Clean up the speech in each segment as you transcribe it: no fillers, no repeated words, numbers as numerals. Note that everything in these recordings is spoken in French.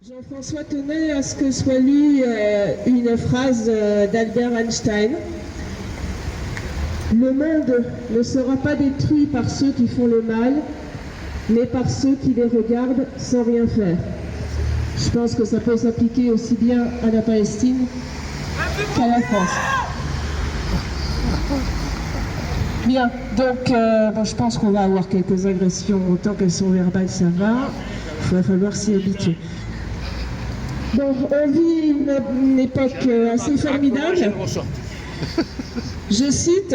Jean-François tenait à ce que soit lue une phrase d'Albert Einstein. Le monde ne sera pas détruit par ceux qui font le mal, mais par ceux qui les regardent sans rien faire. Je pense que ça peut s'appliquer aussi bien à la Palestine qu'à la France. Bien, donc je pense qu'on va avoir quelques agressions, autant qu'elles sont verbales, ça va. Il va falloir s'y habituer. Bon, on vit une époque assez formidable. Je cite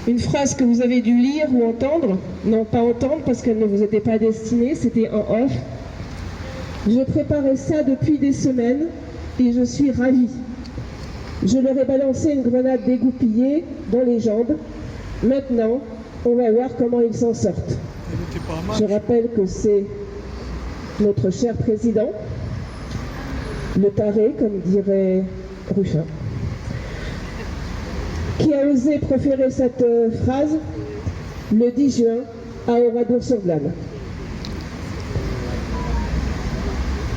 une phrase que vous avez dû lire ou entendre, non pas entendre parce qu'elle ne vous était pas destinée, c'était en off. Je préparais ça depuis des semaines et je suis ravie. Je leur ai balancé une grenade dégoupillée dans les jambes. Maintenant, on va voir comment ils s'en sortent. Je rappelle que c'est notre cher président, le taré, comme dirait Ruffin, qui a osé proférer cette phrase le 10 juin à Oradour-sur-Glane.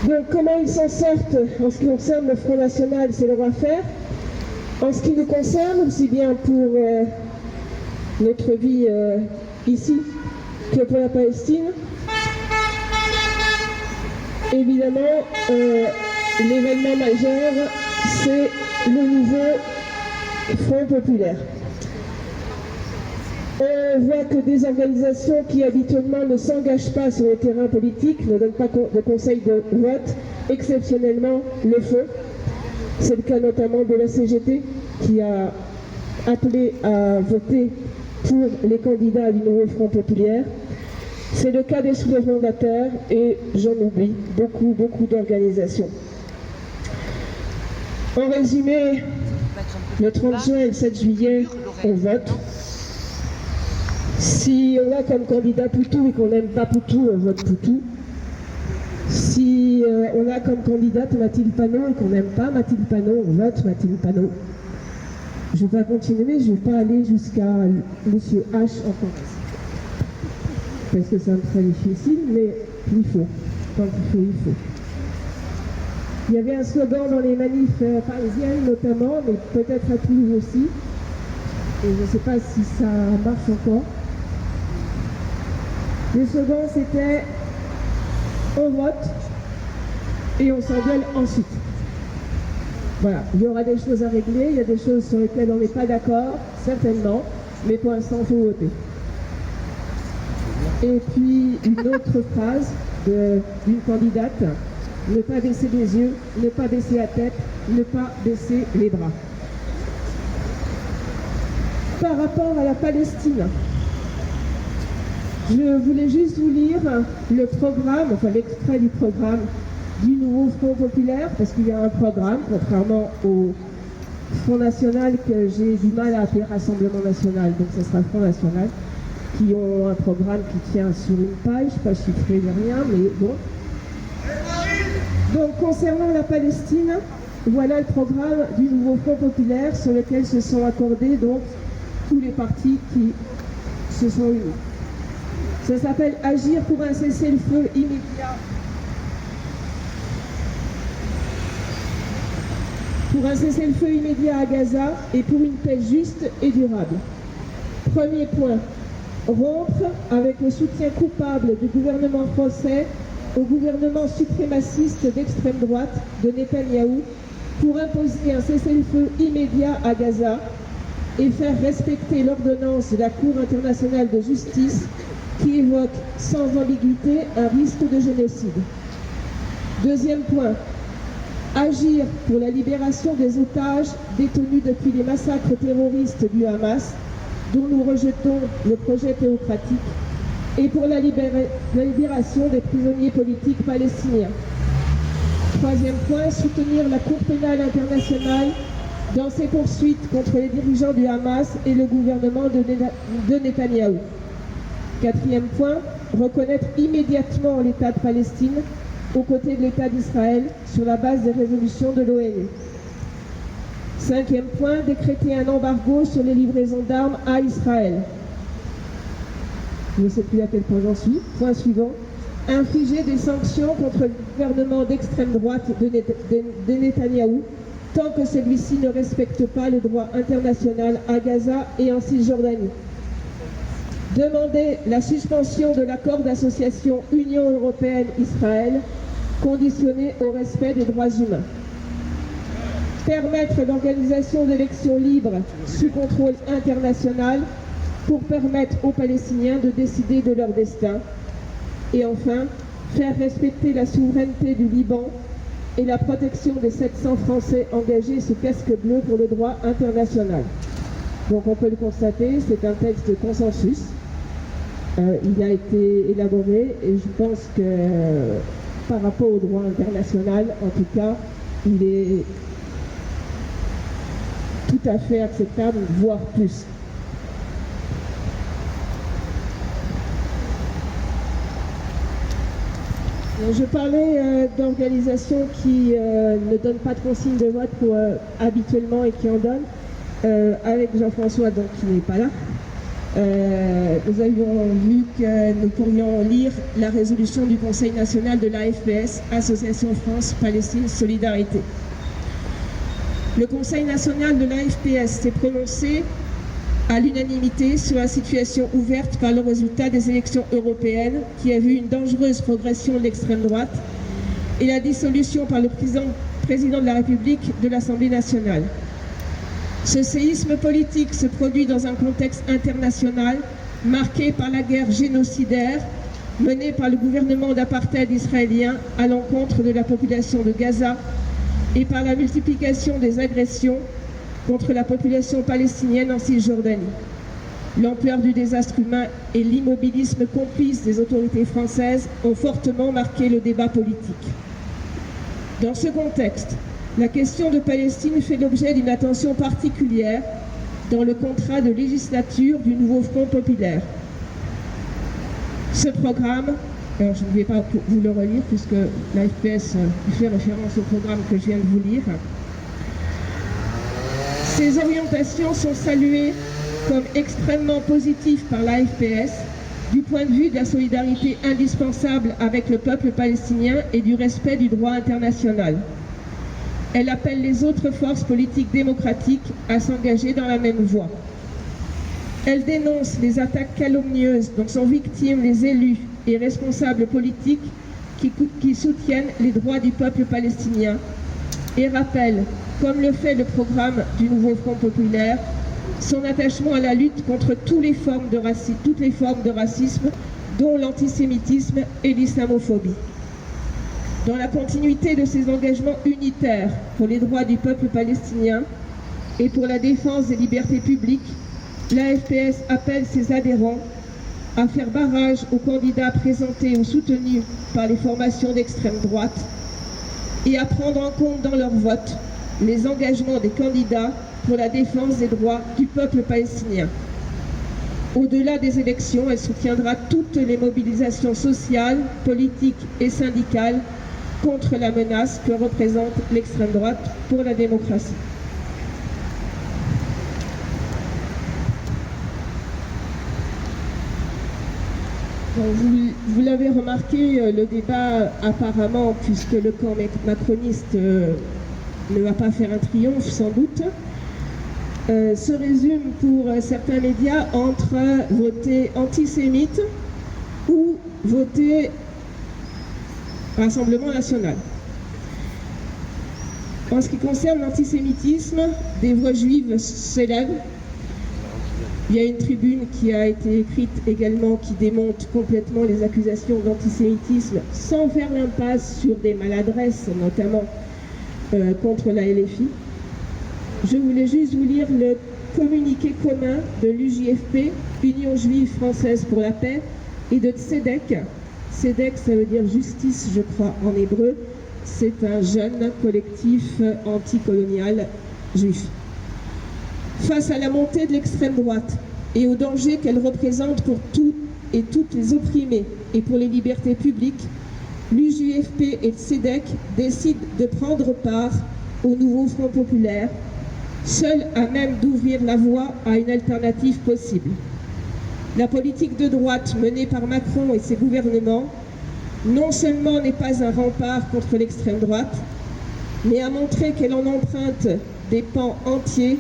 Donc comment ils s'en sortent en ce qui concerne le Front National, c'est leur affaire. En ce qui nous concerne, aussi bien pour notre vie ici que pour la Palestine, évidemment, l'événement majeur, c'est le nouveau Front populaire. On voit que des organisations qui habituellement ne s'engagent pas sur le terrain politique, ne donnent pas de conseils de vote, exceptionnellement le font. C'est le cas notamment de la CGT qui a appelé à voter pour les candidats du nouveau Front populaire. C'est le cas des soulèvements de la terre et j'en oublie beaucoup d'organisations. En résumé, le 30 juin et le 7 juillet, on vote. Si on a comme candidat Poutou et qu'on n'aime pas Poutou, on vote Poutou. Si on a comme candidate Mathilde Panot et qu'on n'aime pas Mathilde Panot, on vote Mathilde Panot. Je ne vais pas continuer, je ne vais pas aller jusqu'à M. H en France. Parce que c'est un très difficile, mais il faut. Quand il faut, il faut. Il y avait un slogan dans les manifs parisiennes notamment, mais peut-être à Toulouse aussi. Et je ne sais pas si ça marche encore. Le slogan c'était « On vote et on s'engueule ensuite ». Voilà, il y aura des choses à régler, il y a des choses sur lesquelles on n'est pas d'accord, certainement, mais pour l'instant il faut voter. Et puis une autre phrase d'une candidate, ne pas baisser les yeux, ne pas baisser la tête, ne pas baisser les bras. Par rapport à la Palestine, je voulais juste vous lire le programme, enfin l'extrait du programme du nouveau Front populaire, parce qu'il y a un programme, contrairement au Front National que j'ai du mal à appeler Rassemblement National, donc ce sera Front National, qui ont un programme qui tient sur une page, pas chiffré ni rien, mais bon. Donc concernant la Palestine, voilà le programme du nouveau Front populaire sur lequel se sont accordés donc tous les partis qui se sont unis. Ça s'appelle Agir pour un cessez-le-feu immédiat. Pour un cessez-le-feu immédiat à Gaza et pour une paix juste et durable. Premier point, rompre avec le soutien coupable du gouvernement français au gouvernement suprémaciste d'extrême droite de Netanyahou pour imposer un cessez-le-feu immédiat à Gaza et faire respecter l'ordonnance de la Cour internationale de justice qui évoque sans ambiguïté un risque de génocide. Deuxième point, agir pour la libération des otages détenus depuis les massacres terroristes du Hamas, dont nous rejetons le projet théocratique, et pour la libération des prisonniers politiques palestiniens. Troisième point, soutenir la Cour pénale internationale dans ses poursuites contre les dirigeants du Hamas et le gouvernement de Netanyahou. Quatrième point, reconnaître immédiatement l'État de Palestine aux côtés de l'État d'Israël sur la base des résolutions de l'ONU. Cinquième point, décréter un embargo sur les livraisons d'armes à Israël. Je ne sais plus à quel point j'en suis. Point suivant, infliger des sanctions contre le gouvernement d'extrême droite de Netanyahou, tant que celui-ci ne respecte pas le droit international à Gaza et en Cisjordanie. Demander la suspension de l'accord d'association Union européenne-Israël, conditionné au respect des droits humains. Permettre l'organisation d'élections libres sous contrôle international pour permettre aux Palestiniens de décider de leur destin. Et enfin, faire respecter la souveraineté du Liban et la protection des 700 Français engagés sous casque bleu pour le droit international. Donc on peut le constater, c'est un texte de consensus. Il a été élaboré et je pense que par rapport au droit international, en tout cas, il est tout à fait acceptable, voire plus. Je parlais d'organisations qui ne donnent pas de consigne de vote habituellement et qui en donnent, avec Jean-François, donc qui n'est pas là. Nous avions vu que nous pourrions lire la résolution du Conseil national de l'AFPS, Association France-Palestine Solidarité. Le Conseil national de l'AFPS s'est prononcé à l'unanimité sur la situation ouverte par le résultat des élections européennes qui a vu une dangereuse progression de l'extrême droite et la dissolution par le président de la République de l'Assemblée nationale. Ce séisme politique se produit dans un contexte international marqué par la guerre génocidaire menée par le gouvernement d'apartheid israélien à l'encontre de la population de Gaza et par la multiplication des agressions contre la population palestinienne en Cisjordanie. L'ampleur du désastre humain et l'immobilisme complice des autorités françaises ont fortement marqué le débat politique. Dans ce contexte, la question de Palestine fait l'objet d'une attention particulière dans le contrat de législature du nouveau Front populaire. Ce programme, alors je ne vais pas vous le relire puisque l'AFPS fait référence au programme que je viens de vous lire. Ces orientations sont saluées comme extrêmement positives par l'AFPS du point de vue de la solidarité indispensable avec le peuple palestinien et du respect du droit international. Elle appelle les autres forces politiques démocratiques à s'engager dans la même voie. Elle dénonce les attaques calomnieuses dont sont victimes les élus et responsables politiques qui soutiennent les droits du peuple palestinien et rappelle, comme le fait le programme du nouveau Front populaire, son attachement à la lutte contre toutes les formes de racisme, dont l'antisémitisme et l'islamophobie. Dans la continuité de ses engagements unitaires pour les droits du peuple palestinien et pour la défense des libertés publiques, l'AFPS appelle ses adhérents à faire barrage aux candidats présentés ou soutenus par les formations d'extrême droite et à prendre en compte dans leur vote les engagements des candidats pour la défense des droits du peuple palestinien. Au-delà des élections, elle soutiendra toutes les mobilisations sociales, politiques et syndicales contre la menace que représente l'extrême droite pour la démocratie. Vous l'avez remarqué, le débat apparemment, puisque le camp macroniste ne va pas faire un triomphe sans doute, se résume pour certains médias entre voter antisémite ou voter Rassemblement national. En ce qui concerne l'antisémitisme, des voix juives s'élèvent. Il y a une tribune qui a été écrite également qui démonte complètement les accusations d'antisémitisme sans faire l'impasse sur des maladresses, notamment contre la LFI. Je voulais juste vous lire le communiqué commun de l'UJFP, Union juive française pour la paix, et de Tzedek. Tzedek, ça veut dire justice, je crois, en hébreu. C'est un jeune collectif anticolonial juif. Face à la montée de l'extrême droite et au danger qu'elle représente pour tous et toutes les opprimés et pour les libertés publiques, l'UJFP et Tzedek décident de prendre part au nouveau Front populaire, seul à même d'ouvrir la voie à une alternative possible. La politique de droite menée par Macron et ses gouvernements non seulement n'est pas un rempart contre l'extrême droite, mais a montré qu'elle en emprunte des pans entiers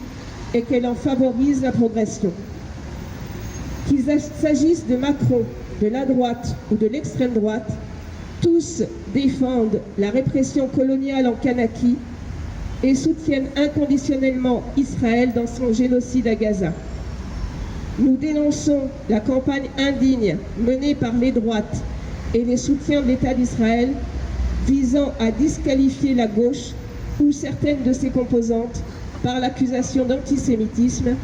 et qu'elle en favorise la progression. Qu'il s'agisse de Macron, de la droite ou de l'extrême droite, tous défendent la répression coloniale en Kanaki et soutiennent inconditionnellement Israël dans son génocide à Gaza. Nous dénonçons la campagne indigne menée par les droites et les soutiens de l'État d'Israël visant à disqualifier la gauche ou certaines de ses composantes par l'accusation d'antisémitisme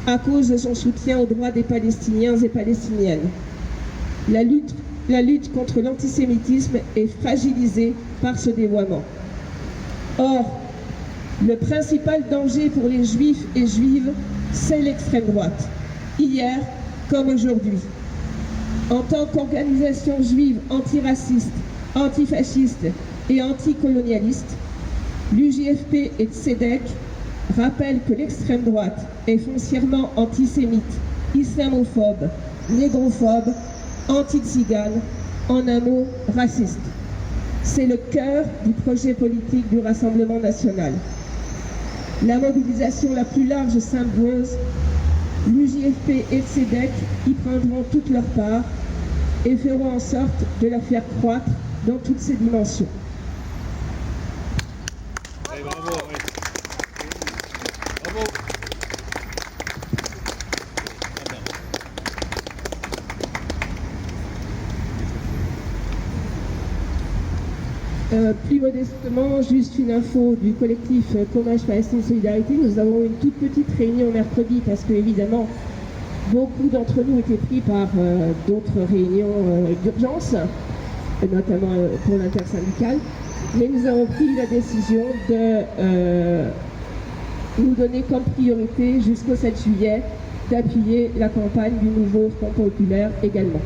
à cause de son soutien aux droits des Palestiniens et Palestiniennes. La lutte contre l'antisémitisme est fragilisée par ce dévoiement. Or, le principal danger pour les juifs et juives, c'est l'extrême droite, hier comme aujourd'hui. En tant qu'organisation juive antiraciste, antifasciste et anticolonialiste, l'UJFP et Tzedek rappellent que l'extrême droite est foncièrement antisémite, islamophobe, négrophobe, anti-tzigane, en un mot, raciste. C'est le cœur du projet politique du Rassemblement national. La mobilisation la plus large s'impose, l'UJFP et Tzedek y prendront toute leur part et feront en sorte de la faire croître dans toutes ses dimensions. Hey, bravo, oui. Bravo. Plus modestement, juste une info du collectif Comage Palestine Solidarité. Nous avons une toute petite réunion mercredi parce que, évidemment, beaucoup d'entre nous étaient pris par d'autres réunions d'urgence, notamment pour l'intersyndicale. Mais nous avons pris la décision de nous donner comme priorité jusqu'au 7 juillet d'appuyer la campagne du nouveau Front populaire également.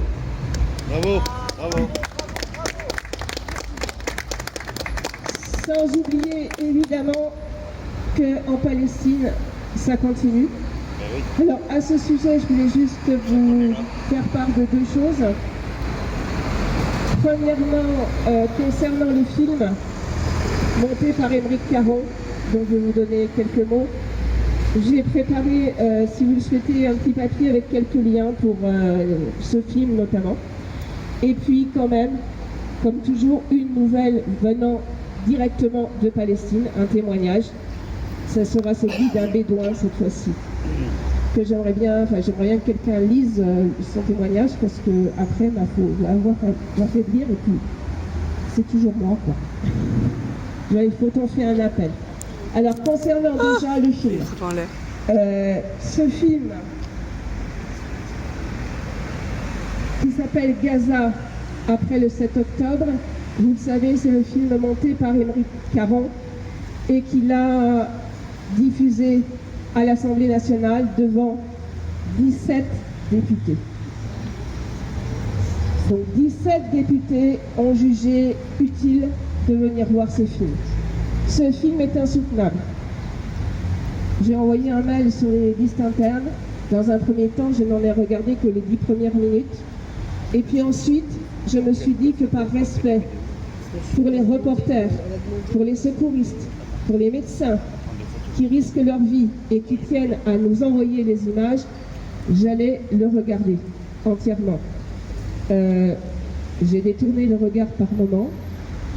Bravo, bravo. Sans oublier évidemment qu'en Palestine, ça continue. Alors à ce sujet, je voulais juste vous faire part de deux choses. Premièrement, concernant le film monté par Émeric Caron, dont je vais vous donner quelques mots. J'ai préparé, si vous le souhaitez, un petit papier avec quelques liens pour ce film notamment. Et puis quand même, comme toujours, une nouvelle venant directement de Palestine, un témoignage. Ça sera celui d'un bédouin cette fois-ci. Que j'aimerais bien que quelqu'un lise son témoignage parce que après, m'a fait lire et puis c'est toujours moi quoi. Il faut t'en faire un appel. Alors concernant déjà le film, ce film qui s'appelle Gaza après le 7 octobre, vous le savez, c'est le film monté par Émeric Caron et qu'il a diffusé à l'Assemblée nationale devant 17 députés. Donc 17 députés ont jugé utile de venir voir ce film. Ce film est insoutenable. J'ai envoyé un mail sur les listes internes. Dans un premier temps, je n'en ai regardé que les 10 premières minutes. Et puis ensuite, je me suis dit que par respect pour les reporters, pour les secouristes, pour les médecins qui risquent leur vie et qui tiennent à nous envoyer les images, j'allais le regarder entièrement. J'ai détourné le regard par moment.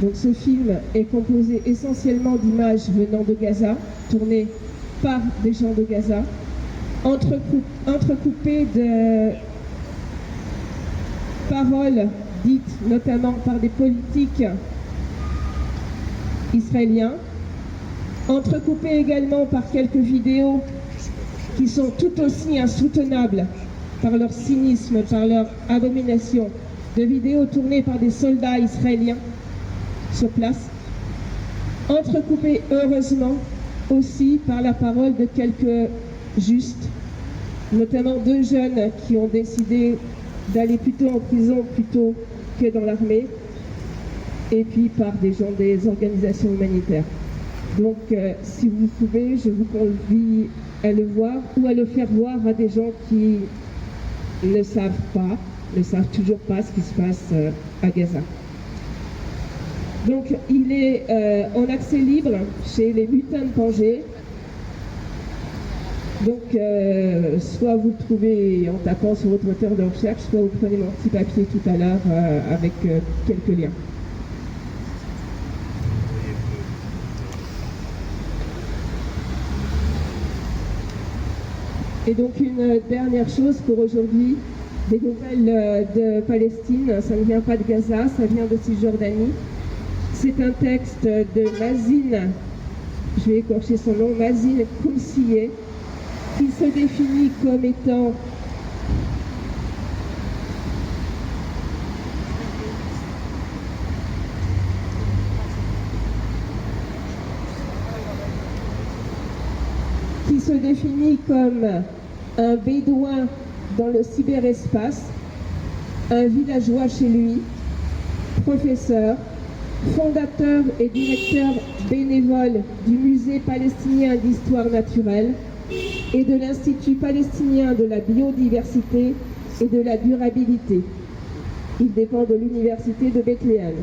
Donc ce film est composé essentiellement d'images venant de Gaza, tournées par des gens de Gaza, entrecoupées de paroles dites notamment par des politiques israéliens, entrecoupées également par quelques vidéos qui sont tout aussi insoutenables par leur cynisme, par leur abomination, de vidéos tournées par des soldats israéliens sur place, entrecoupées heureusement aussi par la parole de quelques justes, notamment 2 jeunes qui ont décidé d'aller plutôt en prison plutôt que dans l'armée, et puis par des gens des organisations humanitaires. Donc si vous pouvez, je vous convie à le voir ou à le faire voir à des gens qui ne savent toujours pas ce qui se passe à Gaza. Donc il est en accès libre chez les Lutins de Pangée. Donc soit vous le trouvez en tapant sur votre moteur de recherche, soit vous prenez mon petit papier tout à l'heure avec quelques liens. Et donc une dernière chose pour aujourd'hui, des nouvelles de Palestine, ça ne vient pas de Gaza, ça vient de Cisjordanie. C'est un texte de Mazin, je vais écorcher son nom, Mazin Koumsieh, qui se définit comme étant un bédouin dans le cyberespace, un villageois chez lui, professeur, fondateur et directeur bénévole du Musée palestinien d'histoire naturelle et de l'Institut palestinien de la biodiversité et de la durabilité. Il dépend de l'Université de Bethléem.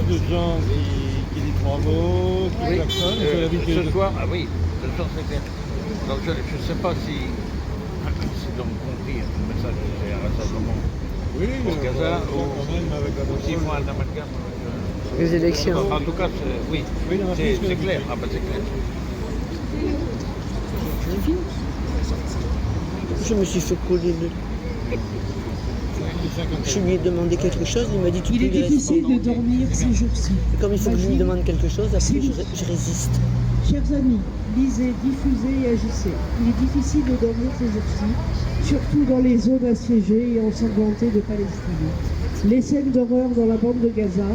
De gens qui disent bravo, qui Oui, klaxonnent. ce soir, ah oui, ce soir c'est clair. Donc je ne sais pas si ils ont compris le message c'est un rassemblement Oui, pour Gaza quand même avec la ou s'ils font un amalgame. Les élections. En tout cas, oui, Oui, non, c'est clair. Ah ben c'est clair. Je me suis fait coller le... Je lui ai demandé quelque chose, il m'a dit tu peux Il est y difficile répondre. de dormir ces jours-ci. Et comme il faut que je lui demande quelque chose, après je résiste. Chers amis, lisez, diffusez et agissez. Il est difficile de dormir ces jours-ci, surtout dans les zones assiégées et ensanglantées de Palestine. Les scènes d'horreur dans la bande de Gaza,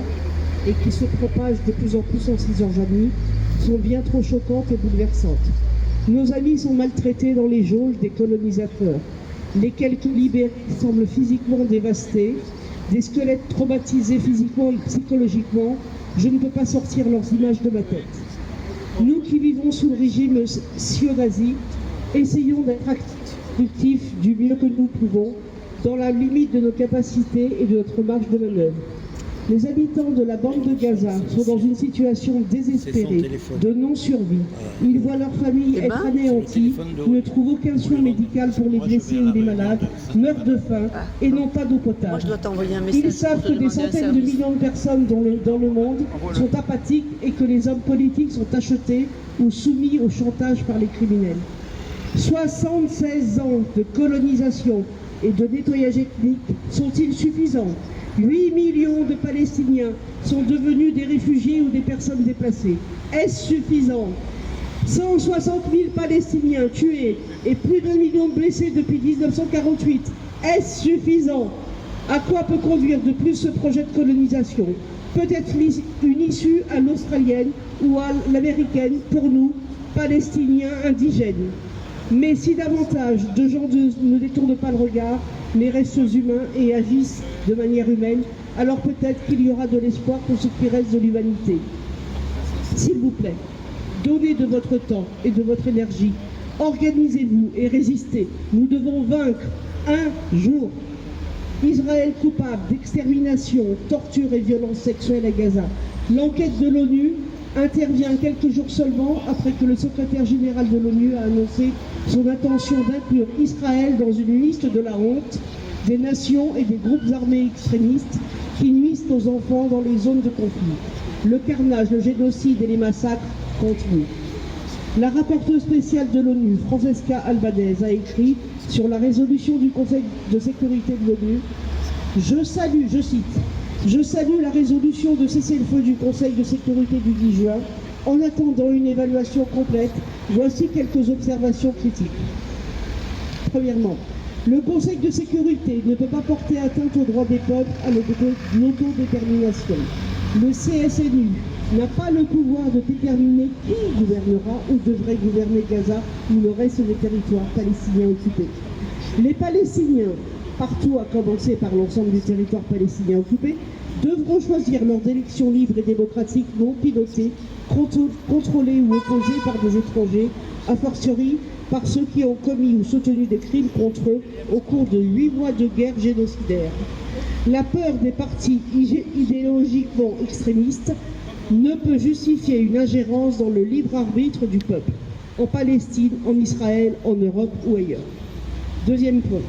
et qui se propagent de plus en plus en Cisjordanie, sont bien trop choquantes et bouleversantes. Nos amis sont maltraités dans les jauges des colonisateurs. Les quelques libérés semblent physiquement dévastés, des squelettes traumatisés physiquement et psychologiquement. Je ne peux pas sortir leurs images de ma tête. Nous qui vivons sous le régime sionasi, essayons d'être actifs du mieux que nous pouvons, dans la limite de nos capacités et de notre marge de manœuvre. Les habitants de la bande de Gaza sont dans une situation désespérée, de non-survie. Ils voient leur famille être anéantie, ne trouvent aucun soin médical pour les blessés ou les malades, meurent de faim et n'ont pas d'eau Moi potable. je dois t'envoyer un message. Ils savent que des centaines de millions de personnes dans le monde sont apathiques et que les hommes politiques sont achetés ou soumis au chantage par les criminels. 76 ans de colonisation et de nettoyage ethnique sont-ils suffisants? 8 millions de Palestiniens sont devenus des réfugiés ou des personnes déplacées. Est-ce suffisant? 160 000 Palestiniens tués et plus d'1 million de blessés depuis 1948. Est-ce suffisant? À quoi peut conduire de plus ce projet de colonisation? Peut-être une issue à l'australienne ou à l'américaine pour nous, Palestiniens indigènes. Mais si davantage de gens ne détournent pas le regard, mais restent humains et agissent de manière humaine, alors peut-être qu'il y aura de l'espoir pour ce qui reste de l'humanité. S'il vous plaît, donnez de votre temps et de votre énergie. Organisez-vous et résistez. Nous devons vaincre un jour. Israël coupable d'extermination, torture et violence sexuelle à Gaza. L'enquête de l'ONU intervient quelques jours seulement après que le secrétaire général de l'ONU a annoncé son intention d'inclure Israël dans une liste de la honte des nations et des groupes armés extrémistes qui nuisent aux enfants dans les zones de conflit. Le carnage, le génocide et les massacres continuent. La rapporteure spéciale de l'ONU, Francesca Albanese, a écrit sur la résolution du Conseil de sécurité de l'ONU « Je salue, je cite, je salue la résolution de cessez-le-feu du Conseil de sécurité du 10 juin. En attendant une évaluation complète, voici quelques observations critiques. Premièrement, Le Conseil de sécurité ne peut pas porter atteinte aux droits des peuples à l'autodétermination. Le CSNU n'a pas le pouvoir de déterminer qui gouvernera ou devrait gouverner Gaza ou le reste des territoires palestiniens occupés. Les Palestiniens, partout à commencer par l'ensemble du territoire palestinien occupé, devront choisir lors d'élections libres et démocratiques non pilotées, contrôlées ou opposées par des étrangers, a fortiori par ceux qui ont commis ou soutenu des crimes contre eux au cours de 8 mois de guerre génocidaire. La peur des partis idéologiquement extrémistes ne peut justifier une ingérence dans le libre arbitre du peuple, en Palestine, en Israël, en Europe ou ailleurs. Deuxième point.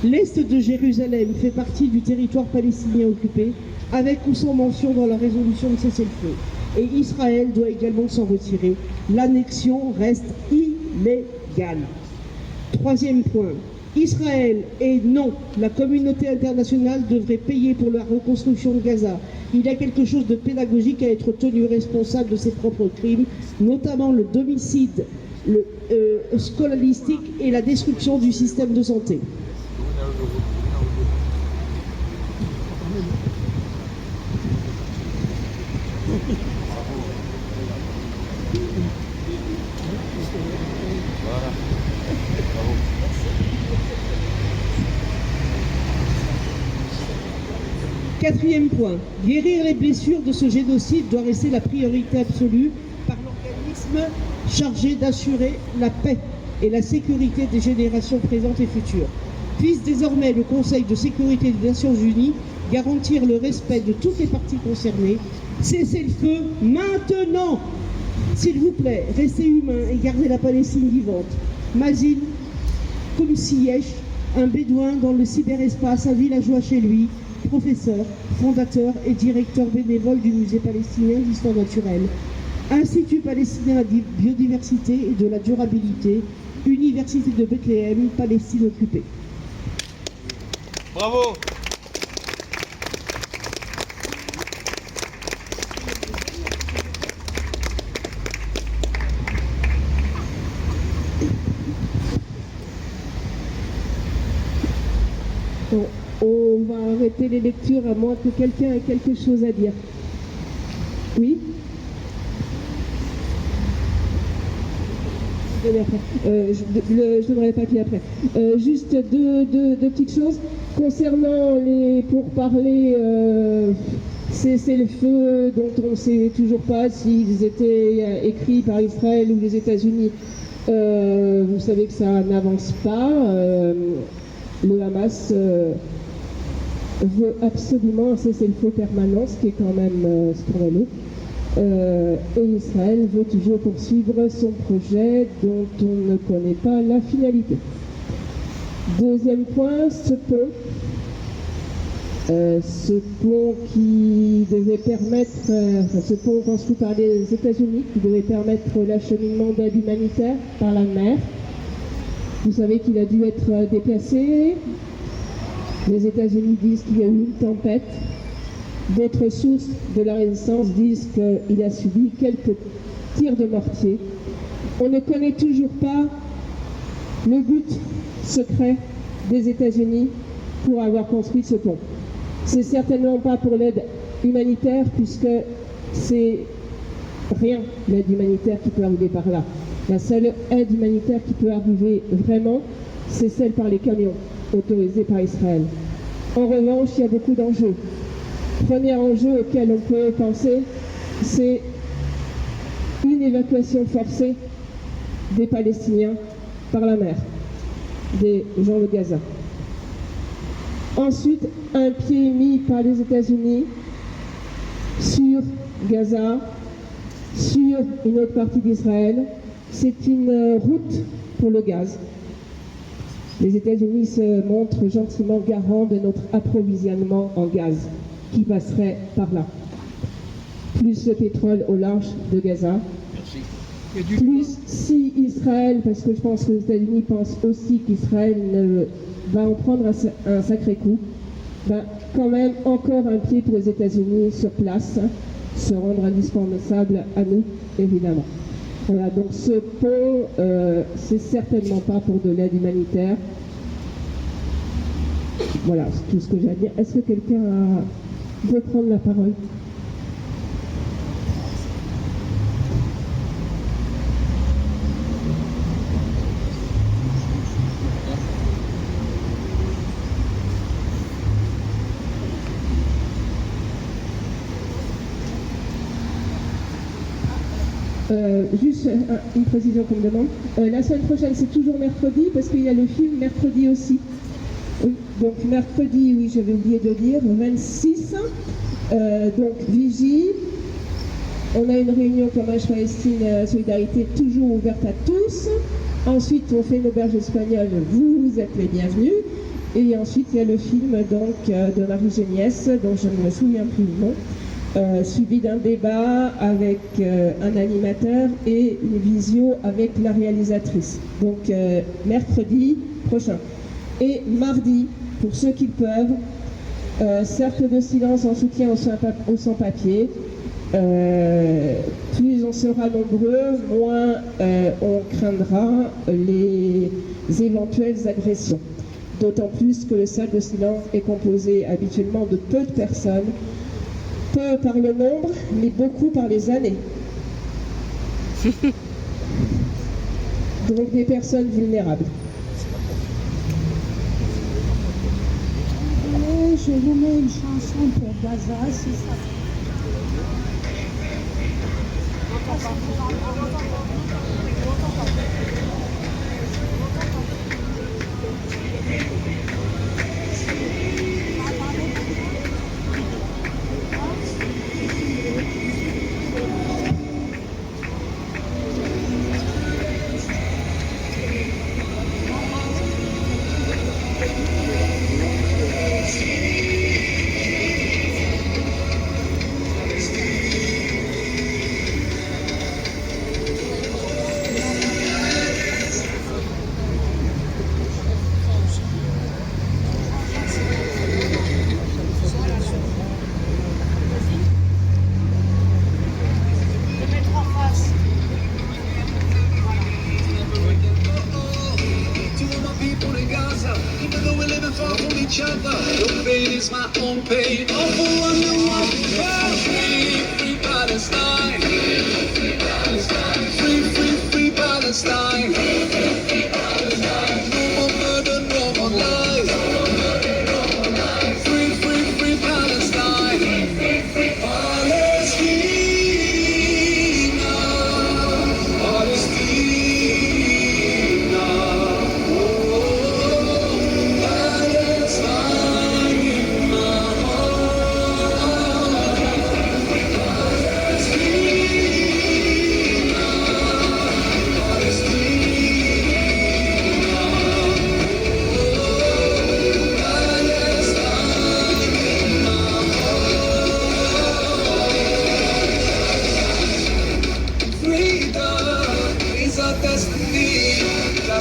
L'Est de Jérusalem fait partie du territoire palestinien occupé, avec ou sans mention dans la résolution de cessez-le-feu. Et Israël doit également s'en retirer. L'annexion reste illégale. Troisième point. Israël et non, la communauté internationale devrait payer pour la reconstruction de Gaza. Il y a quelque chose de pédagogique à être tenu responsable de ses propres crimes, notamment le domicile scolastique et la destruction du système de santé. Quatrième point, guérir les blessures de ce génocide doit rester la priorité absolue par l'organisme chargé d'assurer la paix et la sécurité des générations présentes et futures. Puisse désormais le Conseil de sécurité des Nations Unies garantir le respect de toutes les parties concernées. Cessez le feu maintenant. S'il vous plaît, restez humains et gardez la Palestine vivante. Mazin Koumsiesh, un bédouin dans le cyberespace, un villageois chez lui, professeur, fondateur et directeur bénévole du musée palestinien d'histoire naturelle, Institut palestinien de biodiversité et de la durabilité, Université de Bethléem, Palestine occupée. Bravo. Bon, on va arrêter les lectures à moins que quelqu'un ait quelque chose à dire. Oui ? Je donnerai le papier après. Juste deux petites choses. Concernant les pourparlers cessez-le-feu, dont on ne sait toujours pas s'ils étaient écrits par Israël ou les États-Unis, vous savez que ça n'avance pas. Le Hamas veut absolument un cessez-le-feu permanent, ce qui est quand même scandaleux. Et Israël veut toujours poursuivre son projet dont on ne connaît pas la finalité. Deuxième point, ce pont qui devait permettre, ce pont construit par les États-Unis qui devait permettre l'acheminement d'aide humanitaire par la mer. Vous savez qu'il a dû être déplacé. Les États-Unis disent qu'il y a eu une tempête. D'autres sources de la résistance disent qu'il a subi quelques tirs de mortier. On ne connaît toujours pas le but secret des États-Unis pour avoir construit ce pont. C'est certainement pas pour l'aide humanitaire, puisque c'est rien, l'aide humanitaire qui peut arriver par là. La seule aide humanitaire qui peut arriver vraiment, c'est celle par les camions autorisés par Israël. En revanche, il y a beaucoup d'enjeux. Premier enjeu auquel on peut penser, c'est une évacuation forcée des Palestiniens par la mer, des gens de Gaza. Ensuite, un pied mis par les États-Unis sur Gaza, sur une autre partie d'Israël. C'est une route pour le gaz. Les États-Unis se montrent gentiment garants de notre approvisionnement en gaz qui passerait par là. Plus le pétrole au large de Gaza. Merci. Plus si Israël, parce que je pense que les États-Unis pensent aussi qu'Israël va en prendre un sacré coup, ben, quand même encore un pied pour les États-Unis sur place, se rendre indispensable à nous, évidemment. Voilà, donc ce pont, c'est certainement pas pour de l'aide humanitaire. Voilà, c'est tout ce que j'ai à dire. Est-ce que quelqu'un veut prendre la parole? Juste une précision qu'on me demande. La semaine prochaine, c'est toujours mercredi parce qu'il y a le film mercredi aussi. Oui, donc mercredi, oui, j'avais oublié de dire, 26. Donc vigile. On a une réunion comme Palestine Solidarité toujours ouverte à tous. Ensuite, on fait une auberge espagnole. Vous êtes les bienvenus. Et ensuite, il y a le film donc de Marie Géniès, dont je ne me souviens plus le nom. Suivi d'un débat avec un animateur et une visio avec la réalisatrice. Donc mercredi prochain. Et mardi, pour ceux qui peuvent, cercle de silence en soutien aux sans-papiers. Plus on sera nombreux, moins on craindra les éventuelles agressions. D'autant plus que le cercle de silence est composé habituellement de peu de personnes. Peu par le nombre, mais beaucoup par les années. Donc des personnes vulnérables. Je vous mets une chanson pour Gaza, si ça. Your pain is my own pain. All for one one. Free, free Palestine. Free Palestine. Free, free, free Palestine. No more murder, no more lies. Free, free, free Palestine. Palestina, Palestina. Oh, Palestine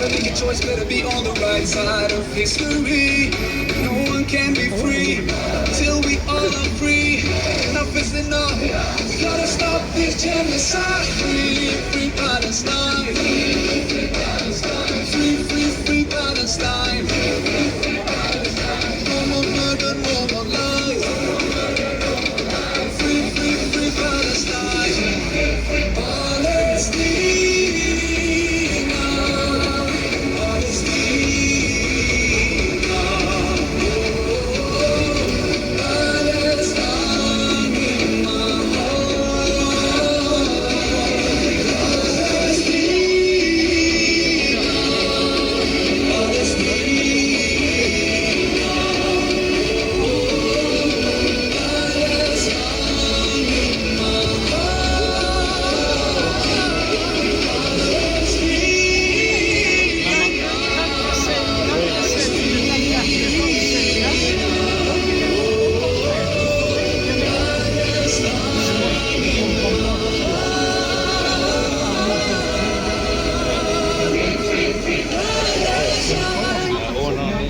in my choice, better be on the right side of history. No one can be free till we all are free. Enough is enough. Gotta stop this genocide. Free, free Palestine. Free, free, free Palestine. No more murder, no more lies. Free, free, free Palestine. Palestine.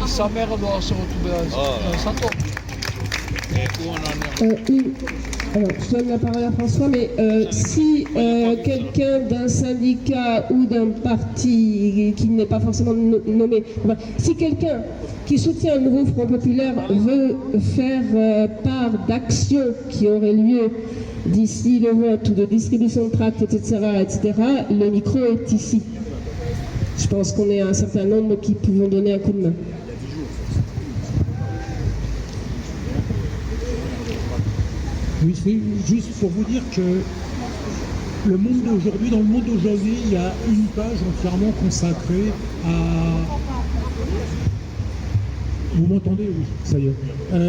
Sa mère doit se retrouver dans sa tombe. Et où on en est Alors, je donne la parole à François, mais si quelqu'un d'un syndicat ou d'un parti qui n'est pas forcément nommé, enfin, si quelqu'un qui soutient le nouveau Front Populaire veut faire part d'actions qui auraient lieu d'ici le vote ou de distribution de tracts, etc., le micro est ici. Je pense qu'on est un certain nombre qui pouvons donner un coup de main. Oui, c'est juste pour vous dire que le monde d'aujourd'hui, dans le monde d'aujourd'hui, il y a une page entièrement consacrée à... Vous m'entendez? Oui, ça y est.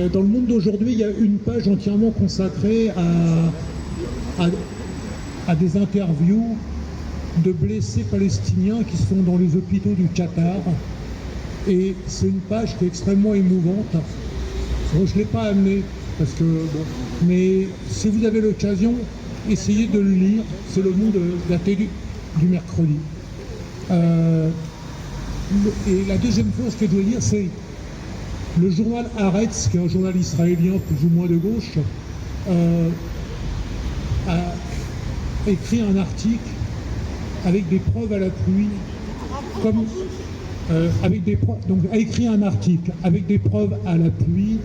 Dans le monde d'aujourd'hui, il y a une page entièrement consacrée à des interviews de blessés palestiniens qui sont dans les hôpitaux du Qatar. Et c'est une page qui est extrêmement émouvante. Bon, je ne l'ai pas amené, parce que, bon, mais si vous avez l'occasion, essayez de le lire. C'est Le Monde daté du mercredi. Et la deuxième chose que je veux lire, c'est le journal Haaretz, qui est un journal israélien plus ou moins de gauche, a écrit un article avec des preuves à l'appui, donc a écrit un article avec des preuves à l'appui,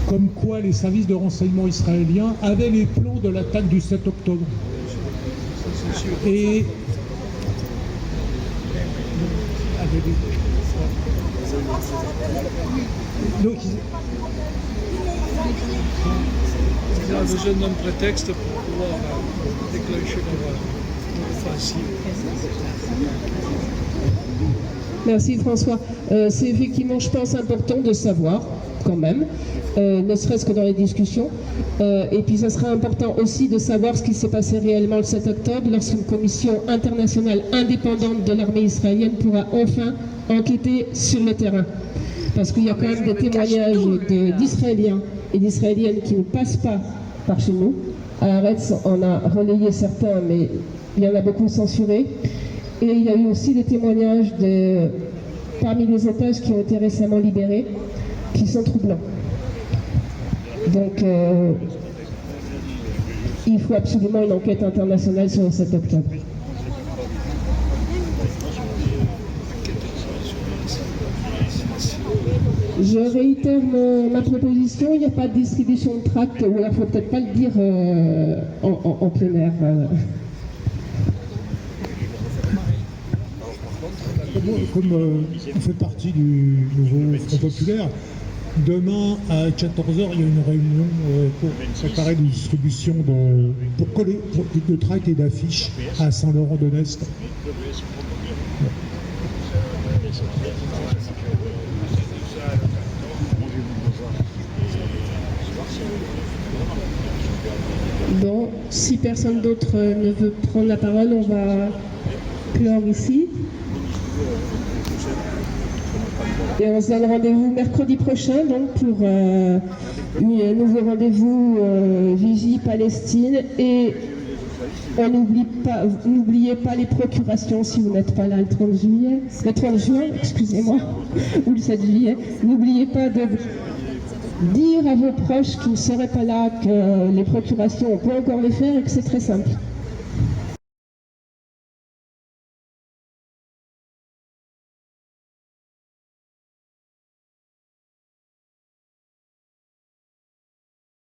comme quoi les services de renseignement israéliens avaient les plans de l'attaque du 7 octobre. Et donc, ils ont besoin d'un prétexte pour pouvoir déclencher leur offensive. Merci François. C'est effectivement, je pense, important de savoir quand même, ne serait-ce que dans les discussions. Et puis ça sera important aussi de savoir ce qui s'est passé réellement le 7 octobre lorsqu'une commission internationale indépendante de l'armée israélienne pourra enfin enquêter sur le terrain. Parce qu'il y a quand même des témoignages d'Israéliens et d'Israéliennes qui ne passent pas par chez nous. À Haaretz, on a relayé certains, mais il y en a beaucoup censurés. Et il y a eu aussi des témoignages parmi les otages qui ont été récemment libérés, qui sont troublants. Donc, il faut absolument une enquête internationale sur le 7 octobre. Je réitère ma proposition, il n'y a pas de distribution de tracts, ou alors il ne faut peut-être pas le dire en plein air. Comme on fait partie du nouveau Front Populaire, demain à 14h, il y a une réunion pour préparer une distribution de tracts et d'affiches à Saint-Laurent-de-Nest. Bon, si personne d'autre ne veut prendre la parole, on va clore ici. Et on se donne rendez-vous mercredi prochain donc pour un nouveau rendez-vous Vigie Palestine. Et n'oubliez pas les procurations si vous n'êtes pas là le 30 juin, excusez-moi, ou le 7 juillet. N'oubliez pas de dire à vos proches qui ne seraient pas là que les procurations, on peut encore les faire et que c'est très simple.